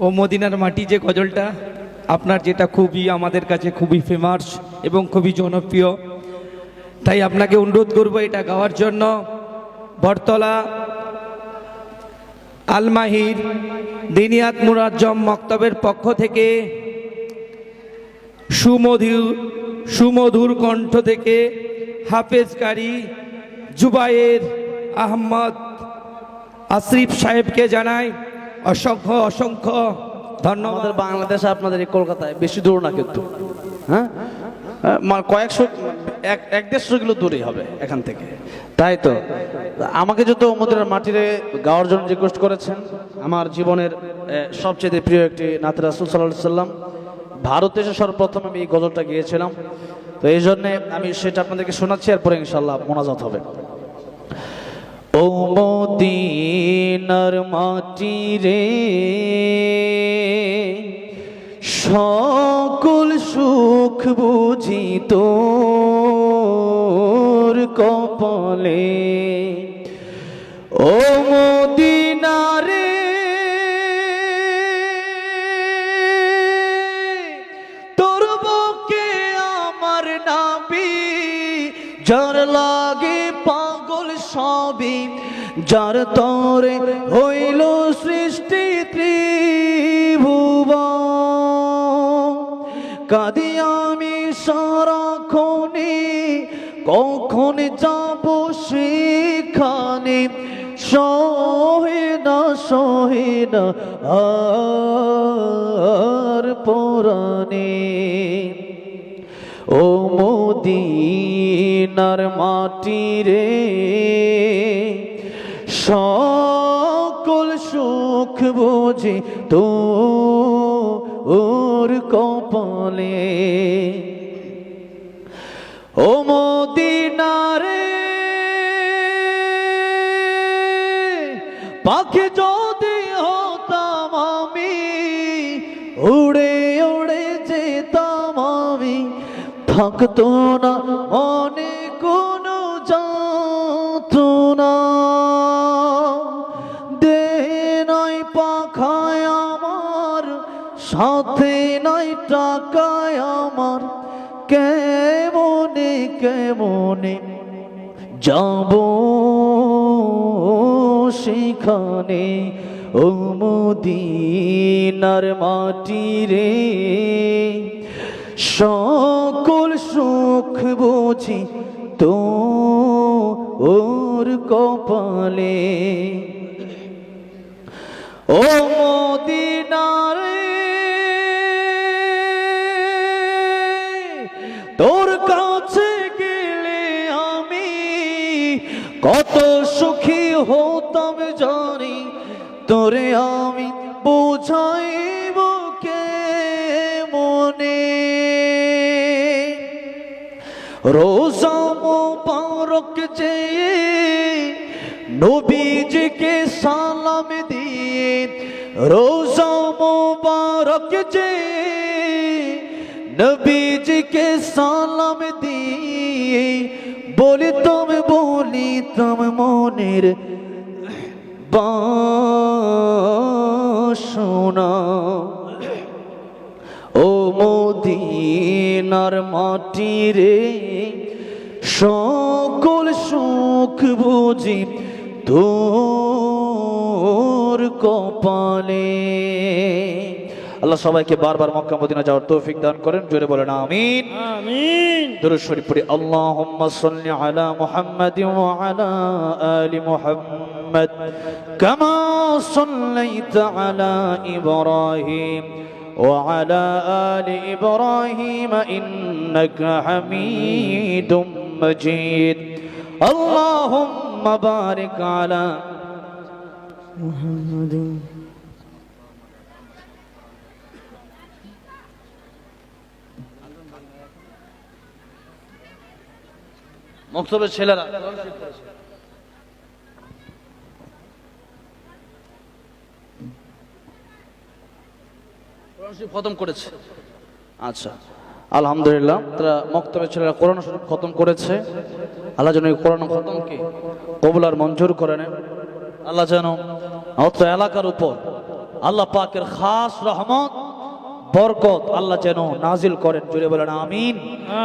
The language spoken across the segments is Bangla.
ও মদিনার মাটি যে গজলটা আপনার, যেটা খুবই আমাদের কাছে খুবই ফেমাস এবং খুবই জনপ্রিয়, তাই আপনাকে অনুরোধ করব এটা গাওয়ার জন্য। বরতলা আলমাহির দিনিয়াত মুরাজ্জম মক্তবের পক্ষ থেকে সুমধুর কণ্ঠ থেকে হাফেজ কারি জুবায়ের আহমদ আশরিফ সাহেবকে জানাই অসংখ্য অসংখ্য ধন্যবাদ। আমাদের বাংলাদেশে আপনাদের এই কলকাতায় বেশি দূর না কিন্তু, হ্যাঁ, কয়েকশো 100-150 কিলো দূরেই হবে এখান থেকে। তাই তো আমাকে যত মদিনার মাটিরে গাওয়ার জন্য রিকোয়েস্ট করেছেন, আমার জীবনের সবচেয়ে প্রিয় একটি নাত রাসূল সাল্লাল্লাহু আলাইহি সাল্লাম, ভারতে এসে সর্বপ্রথম আমি এই গজলটা গিয়েছিলাম। তো এই জন্যে আমি সেটা আপনাদেরকে শোনাচ্ছি, এরপরে ইনশাআল্লাহ মোনাজাত হবে। ও মদিনার মাটি রে, সকল সুখ বুঝি তোর কপালে। ও মদিনা রে, তোর বুকে আমার নাবি, যার লাগে পাগল সবই, যার তরে হইল সৃষ্টি ত্রিভুবন। কাঁদি আমি সারাক্ষণে, কখন যাব সেখানে, সহে না আর পরাণে। ও মদিনার মাটি রে, সকল সুখ বুঝি তোর কপালে। ও মদিনা রে, পাখি যদি হতাম আমি, উড়ে উড়ে যেতাম আমি, থাকতো না মনে কোনো যন্ত্রণা। দেহে নাই পাখায় আমার, সাথে নাই টাকায় আমার, কেমনে কেমনে যাব সেখানে। ও মদিনার মাটি রে, সকল সুখ বুঝি তোর কপালে। ও মদিনা রে, তোর কাছে গেলে আমি কত সুখী হতাম জানি, তোরে আমি বোঝাইব কেমনে। রোজা মোবারক চেয়ে নবীজিকে সালাম দিয়ে, রোজা মোবারক চেয়ে নবীজিকে সালাম দিয়ে, বলিতাম মনের বাসনা। ও মদিনার মাটি রে, সকল সুখ বুঝি তোর কপালে। আল্লাহ সবাইকে বারবার মক্কা মদিনা যাওয়ার তৌফিক দান করেন, জোরে বলেন আমিন আমিন। দুরূদ শরীফ পড়ি। আল্লাহুম্মা সাল্লি আলা মুহাম্মাদিন ওয়া আলা আলি মুহাম্মাদ কামা সাল্লাইতা আলা ইব্রাহিম وعلى آل إبراهيم إنك حميد مجيد. اللهم بارك على محمد. মক্তবের ছেলেরা খতম করেছে। আচ্ছা, আলহামদুলিল্লাহ, তারা মক্তবের ছেলেরা কোরআন শরীফ খতম করেছে। আল্লাহ যেন এই কোরআন খতমকে কবুল আর মঞ্জুর করে নেন। আল্লাহ যেন অত্র এলাকার উপর আল্লাহ পাকের খাস রহমত বরকত আল্লাহ যেন নাজিল করেন, জুড়ে বলেন আমিন।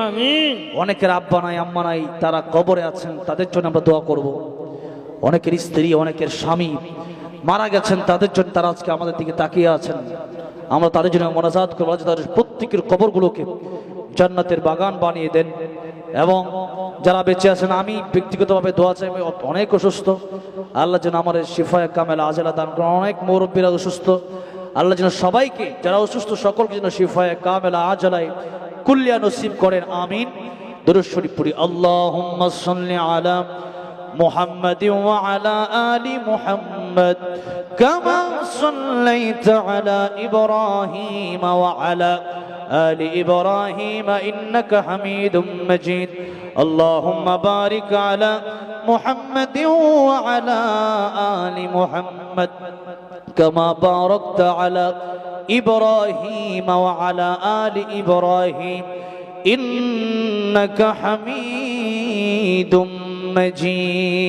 আমিন। অনেকের আব্বা নাই আম্মা নাই, তারা কবরে আছেন, তাদের জন্য আমরা দোয়া করব। অনেকের স্ত্রী, অনেকের স্বামী মারা গেছেন, তাদের জন্য তারা আজকে আমাদের দিকে তাকিয়ে আছেন, আমরা তাদের জন্য মোনাজাত করবো যে তাদের প্রত্যেকের কবরগুলোকে জান্নাতের বাগান বানিয়ে দেন। এবং যারা বেঁচে আছেন, আমি ব্যক্তিগতভাবে দোয়া চাই, আমি অনেক অসুস্থ, আল্লাহ যেন আমার শিফায়ে কামেল আজেলা দান করেন। অনেক মুরব্বীরা অসুস্থ, আল্লাহ যেন সবাইকে, যারা অসুস্থ সকলকে যেন শিফায়ে কামেল আজেলায় কুল্লিয়া নসিব করেন, আমিন। দুরূদ শরীফ পড়ি। আল্লাহুম্মা সাল্লি আলা محمد وعلى آل محمد كما صليت على إبراهيم وعلى آل إبراهيم إنك حميد مجيد اللهم بارك على محمد وعلى آل محمد كما باركت على إبراهيم وعلى آل إبراهيم إنك حميد مجيد